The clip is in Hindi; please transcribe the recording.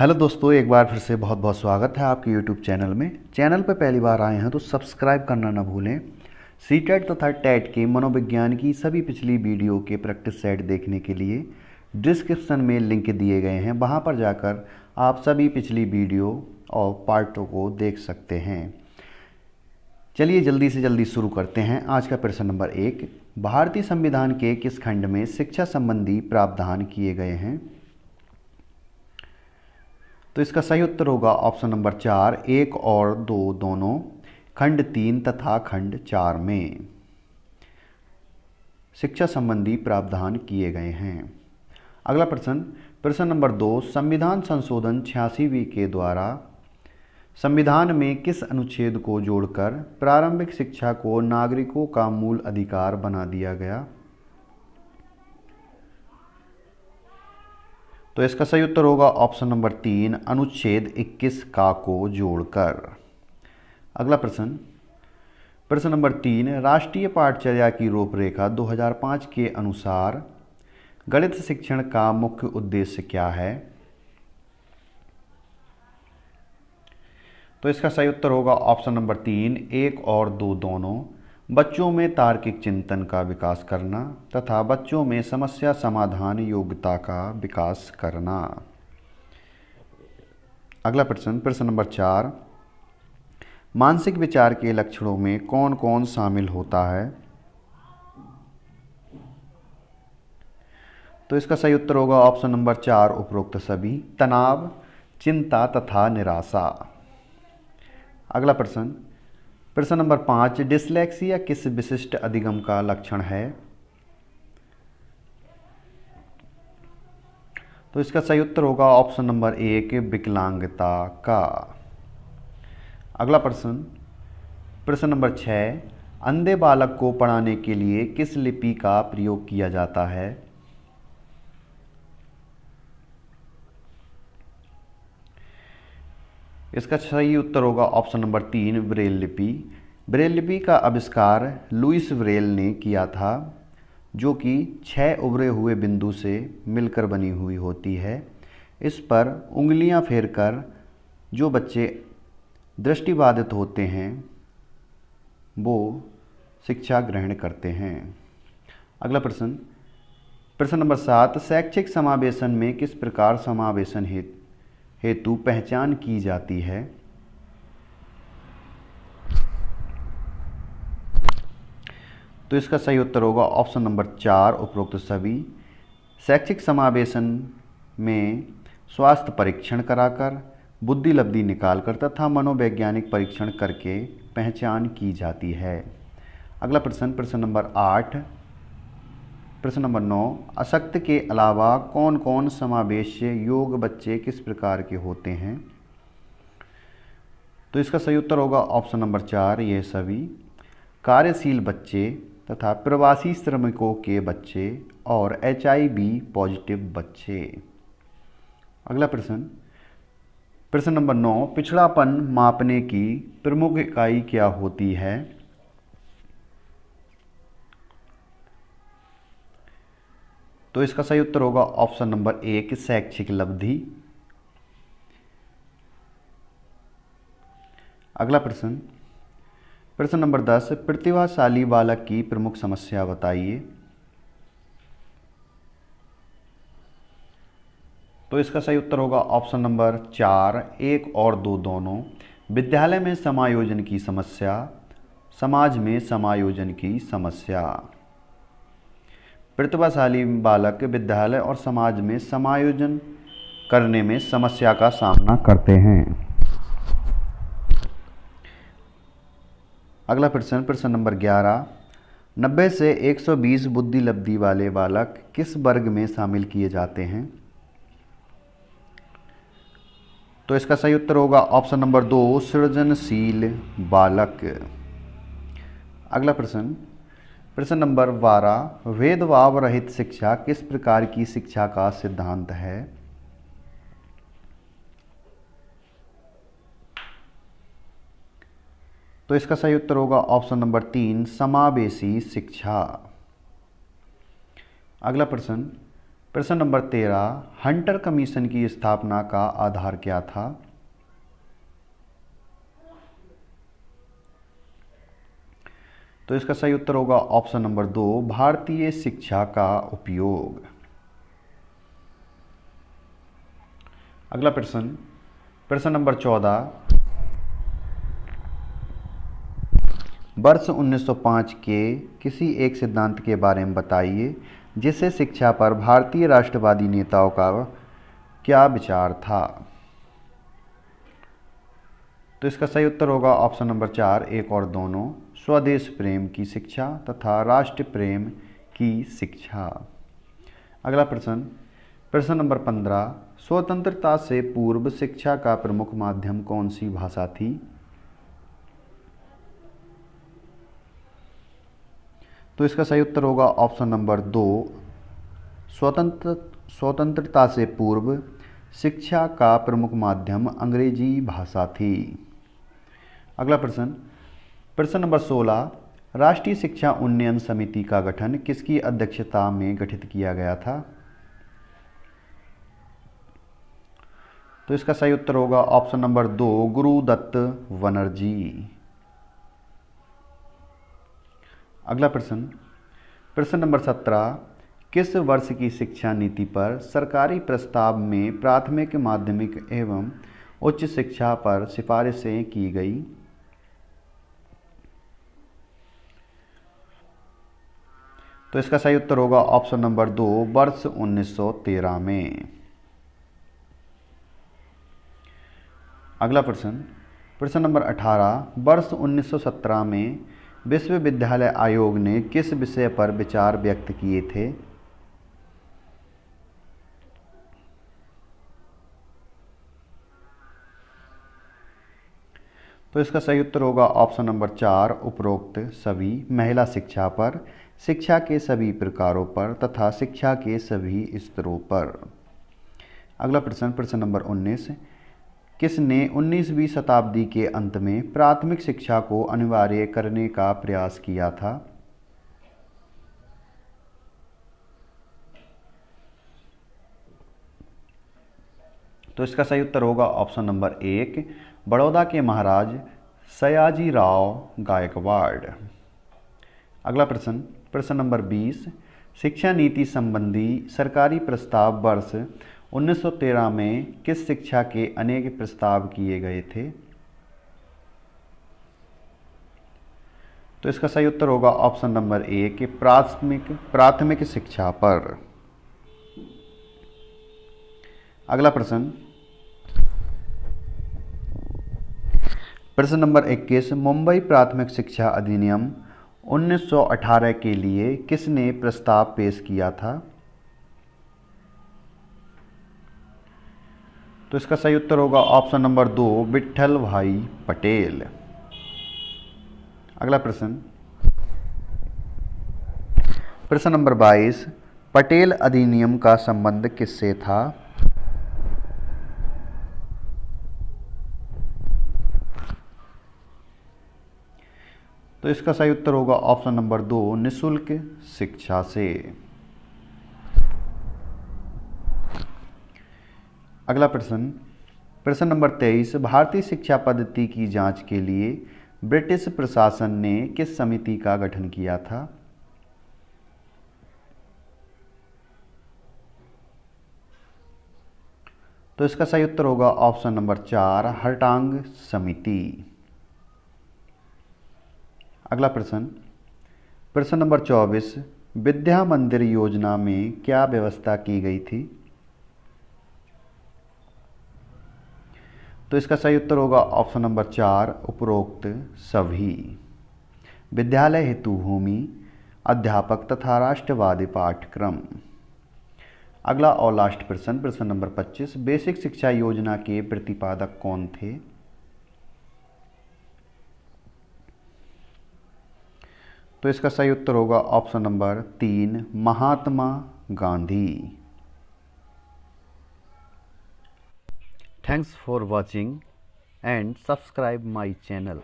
हेलो दोस्तों, एक बार फिर से बहुत बहुत स्वागत है आपके यूट्यूब चैनल में। चैनल पर पहली बार आए हैं तो सब्सक्राइब करना ना भूलें। सीटेट तथा टेट के मनोविज्ञान की सभी पिछली वीडियो के प्रैक्टिस सेट देखने के लिए डिस्क्रिप्शन में लिंक दिए गए हैं, वहां पर जाकर आप सभी पिछली वीडियो और पार्टों को देख सकते हैं। चलिए जल्दी से जल्दी शुरू करते हैं। आज का प्रश्न नंबर 1, भारतीय संविधान के किस खंड में शिक्षा संबंधी प्रावधान किए गए हैं? तो इसका सही उत्तर होगा ऑप्शन नंबर 4, 1 और 2 दोनों, खंड 3 तथा खंड 4 में शिक्षा संबंधी प्रावधान किए गए हैं। अगला प्रश्न नंबर 2, संविधान संशोधन 86वीं के द्वारा संविधान में किस अनुच्छेद को जोड़कर प्रारंभिक शिक्षा को नागरिकों का मूल अधिकार बना दिया गया? तो इसका सही उत्तर होगा ऑप्शन नंबर 3, अनुच्छेद 21 का को जोड़कर। अगला प्रश्न नंबर 3, राष्ट्रीय पाठचर्या की रूपरेखा 2005 के अनुसार गणित शिक्षण का मुख्य उद्देश्य क्या है? तो इसका सही उत्तर होगा ऑप्शन नंबर 3, 1 और 2 दोनों, बच्चों में तार्किक चिंतन का विकास करना तथा बच्चों में समस्या समाधान योग्यता का विकास करना। अगला प्रश्न नंबर 4, मानसिक विचार के लक्षणों में कौन कौन शामिल होता है? तो इसका सही उत्तर होगा ऑप्शन नंबर 4, उपरोक्त सभी, तनाव, चिंता तथा निराशा। अगला प्रश्न नंबर 5, डिसलेक्सिया किस विशिष्ट अधिगम का लक्षण है? तो इसका सही उत्तर होगा ऑप्शन नंबर 1, विकलांगता का। अगला प्रश्न नंबर 6, अंधे बालक को पढ़ाने के लिए किस लिपि का प्रयोग किया जाता है? इसका सही उत्तर होगा ऑप्शन नंबर 3, ब्रेल लिपि। ब्रेल लिपि का आविष्कार लुईस ब्रेल ने किया था, जो कि 6 उभरे हुए बिंदु से मिलकर बनी हुई होती है। इस पर उंगलियां फेरकर जो बच्चे दृष्टिबाधित होते हैं वो शिक्षा ग्रहण करते हैं। अगला प्रश्न नंबर 7, शैक्षिक समावेशन में किस प्रकार समावेशन हेतु पहचान की जाती है? तो इसका सही उत्तर होगा ऑप्शन नंबर 4, उपरोक्त सभी। शैक्षिक समावेशन में स्वास्थ्य परीक्षण कराकर, बुद्धि लब्धि निकालकर तथा मनोवैज्ञानिक परीक्षण करके पहचान की जाती है। अगला प्रश्न नंबर 8, प्रश्न नंबर 9, अशक्त के अलावा कौन कौन समावेश्य योग्य बच्चे किस प्रकार के होते हैं? तो इसका सही उत्तर होगा ऑप्शन नंबर 4, ये सभी, कार्यशील बच्चे तथा प्रवासी श्रमिकों के बच्चे और HIV पॉजिटिव बच्चे। अगला प्रश्न नंबर 9, पिछड़ापन मापने की प्रमुख इकाई क्या होती है? तो इसका सही उत्तर होगा ऑप्शन नंबर 1, शैक्षिक लब्धि। अगला प्रश्न नंबर 10, प्रतिभाशाली बालक की प्रमुख समस्या बताइए। तो इसका सही उत्तर होगा ऑप्शन नंबर 4, 1 और 2 दोनों, विद्यालय में समायोजन की समस्या, समाज में समायोजन की समस्या। प्रतिभाशाली बालक विद्यालय और समाज में समायोजन करने में समस्या का सामना करते हैं। अगला प्रश्न नंबर 11, 90 से 120 बुद्धि लब्धि वाले बालक किस वर्ग में शामिल किए जाते हैं? तो इसका सही उत्तर होगा ऑप्शन नंबर 2, सृजनशील बालक। अगला प्रश्न नंबर 12, भेदभाव रहित शिक्षा किस प्रकार की शिक्षा का सिद्धांत है? तो इसका सही उत्तर होगा ऑप्शन नंबर 3, समावेशी शिक्षा। अगला प्रश्न नंबर 13, हंटर कमीशन की स्थापना का आधार क्या था? तो इसका सही उत्तर होगा ऑप्शन नंबर 2, भारतीय शिक्षा का उपयोग। अगला प्रश्न, प्रश्न नंबर 14, वर्ष 1905 के किसी एक सिद्धांत के बारे में बताइए जिससे शिक्षा पर भारतीय राष्ट्रवादी नेताओं का क्या विचार था? तो इसका सही उत्तर होगा ऑप्शन नंबर 4, एक और दोनों, स्वदेश प्रेम की शिक्षा तथा राष्ट्र प्रेम की शिक्षा। अगला प्रश्न, प्रश्न नंबर 15, स्वतंत्रता से पूर्व शिक्षा का प्रमुख माध्यम कौन सी भाषा थी? तो इसका सही उत्तर होगा ऑप्शन नंबर 2, स्वतंत्रता से पूर्व शिक्षा का प्रमुख माध्यम अंग्रेजी भाषा थी। अगला प्रश्न, प्रश्न नंबर 16, राष्ट्रीय शिक्षा उन्नयन समिति का गठन किसकी अध्यक्षता में गठित किया गया था? तो इसका सही उत्तर होगा ऑप्शन नंबर 2, गुरुदत्त बनर्जी। अगला प्रश्न, प्रश्न नंबर 17, किस वर्ष की शिक्षा नीति पर सरकारी प्रस्ताव में प्राथमिक, माध्यमिक एवं उच्च शिक्षा पर सिफारिशें की गई? तो इसका सही उत्तर होगा ऑप्शन नंबर 2, वर्ष 1913 में। अगला प्रश्न, प्रश्न नंबर 18, वर्ष 1917 में विश्वविद्यालय आयोग ने किस विषय पर विचार व्यक्त किए थे? तो इसका सही उत्तर होगा ऑप्शन नंबर 4, उपरोक्त सभी, महिला शिक्षा पर, शिक्षा के सभी प्रकारों पर तथा शिक्षा के सभी स्तरों पर। अगला प्रश्न, प्रश्न नंबर 19, किसने 19वीं शताब्दी के अंत में प्राथमिक शिक्षा को अनिवार्य करने का प्रयास किया था? तो इसका सही उत्तर होगा ऑप्शन नंबर 1, बड़ौदा के महाराज सयाजी राव गायकवाड़। अगला प्रश्न, प्रश्न नंबर 20, शिक्षा नीति संबंधी सरकारी प्रस्ताव वर्ष 1913 में किस शिक्षा के अनेक प्रस्ताव किए गए थे? तो इसका सही उत्तर होगा ऑप्शन नंबर 1, प्राथमिक शिक्षा पर। अगला प्रश्न, प्रश्न नंबर 21, मुंबई प्राथमिक शिक्षा अधिनियम 1918 के लिए किसने प्रस्ताव पेश किया था? तो इसका सही उत्तर होगा ऑप्शन नंबर 2, विट्ठल भाई पटेल। अगला प्रश्न, प्रश्न नंबर 22, पटेल अधिनियम का संबंध किससे था? तो इसका सही उत्तर होगा ऑप्शन नंबर 2, निःशुल्क शिक्षा से। अगला प्रश्न, प्रश्न नंबर 23, भारतीय शिक्षा पद्धति की जांच के लिए ब्रिटिश प्रशासन ने किस समिति का गठन किया था? तो इसका सही उत्तर होगा ऑप्शन नंबर 4, हर्टांग समिति। अगला प्रश्न, प्रश्न नंबर 24, विद्या मंदिर योजना में क्या व्यवस्था की गई थी? तो इसका सही उत्तर होगा ऑप्शन नंबर 4, उपरोक्त सभी, विद्यालय हेतु भूमि, अध्यापक तथा राष्ट्रवादी पाठ्यक्रम। अगला और लास्ट प्रश्न, प्रश्न नंबर 25, बेसिक शिक्षा योजना के प्रतिपादक कौन थे? तो इसका सही उत्तर होगा option number 3, Mahatma Gandhi. Thanks for watching and subscribe my channel.